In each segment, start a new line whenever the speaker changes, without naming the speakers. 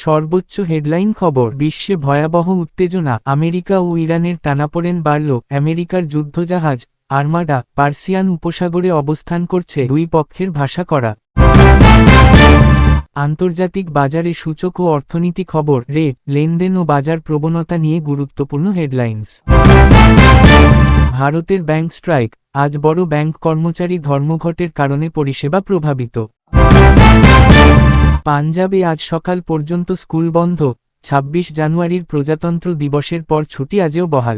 সর্বোচ্চ হেডলাইন খবর। বিশ্বে ভয়াবহ উত্তেজনা, আমেরিকা ও ইরানের টানাপোড়েন বাড়ল। আমেরিকার যুদ্ধজাহাজ আর্মাডা পার্সিয়ান উপসাগরে অবস্থান করছে, দুই পক্ষের ভাষা করা। আন্তর্জাতিক বাজারে সূচক ও অর্থনীতি খবর। রেট, লেনদেন ও বাজার প্রবণতা নিয়ে গুরুত্বপূর্ণ হেডলাইন্স। ভারতের ব্যাংক স্ট্রাইক, আজ বড় ব্যাংক কর্মচারী ধর্মঘটের কারণে পরিষেবা প্রভাবিত। পাঞ্জাবে আজ সকাল পর্যন্ত স্কুল বন্ধ, ২৬ জানুয়ারির প্রজাতন্ত্র দিবসের পর ছুটি আজও বহাল।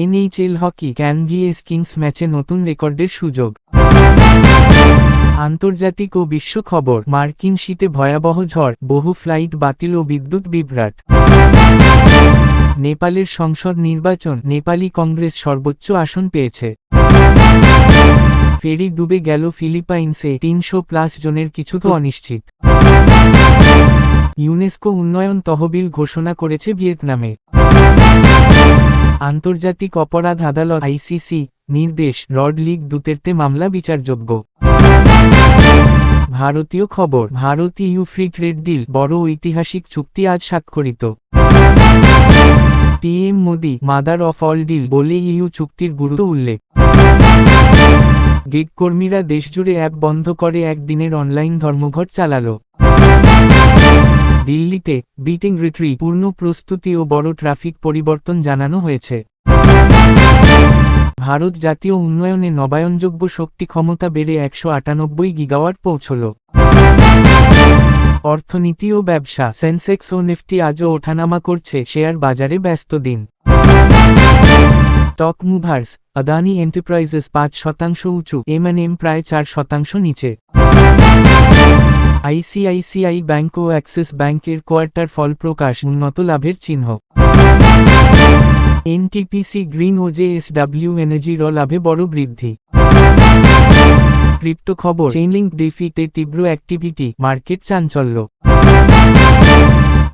এনএইচএল হকি, ক্যানভিএস কিংস ম্যাচে নতুন রেকর্ডের সুযোগ। আন্তর্জাতিক ও বিশ্ব খবর। মার্কিন শীতে ভয়াবহ ঝড়, বহু ফ্লাইট বাতিল ও বিদ্যুৎ বিভ্রাট। নেপালের সংসদ নির্বাচন, নেপালি কংগ্রেস সর্বোচ্চ আসন পেয়েছে। ফেরি ডুবে গেল ফিলিপাইন্সে, ৩০০+ জনের কিছুটা অনিশ্চিত। ইউনেস্কো উন্নয়ন তহবিল ঘোষণা করেছে ভিয়েতনামে। আন্তর্জাতিক অপরাধ আদালত আইসিসি নির্দেশ, রড লিগ দুতের্তে মামলা বিচারযোগ্য। ভারতীয় খবর। Bharat EU free trade deal, বড় ঐতিহাসিক চুক্তি আজ স্বাক্ষরিত। PM Modi, mother of all deal বলে ইউ চুক্তির গুরুত্ব উল্লেখ। গিগ কর্মীরা দেশজুড়ে অ্যাপ বন্ধ করে একদিনের অনলাইন ধর্মঘট চালাল। দিল্লিতে বিটিং রিট্রিট, পূর্ণ প্রস্তুতি ও বড় ট্রাফিক পরিবর্তন জানানো হয়েছে। ভারত জাতীয় উন্নয়নে নবায়নযোগ্য শক্তি ক্ষমতা বেড়ে ১৯৮ গিগাওয়াট পৌঁছল। অর্থনীতি ও ব্যবসা। সেন্সেক্স ও নিফটি আজও ওঠানামা করছে, শেয়ার বাজারে ব্যস্ত দিন। টপ মুভার্স, আদানি এন্টারপ্রাইজেস ৫% উঁচু, এম&এম প্রায় ৪% নিচে। আইসিআইসিআই ব্যাংক ও অ্যাক্সিস ব্যাংকের কোয়ার্টার ফল প্রকাশ, উন্নত লাভের চিহ্ন। এনটিপিসি গ্রিন ও জেএসডব্লিউ এনার্জির লাভে বড় বৃদ্ধি। ক্রিপ্টো খবর। চেইনলিঙ্ক ডিফিতে তীব্র অ্যাক্টিভিটি, মার্কেট চাঞ্চল্য।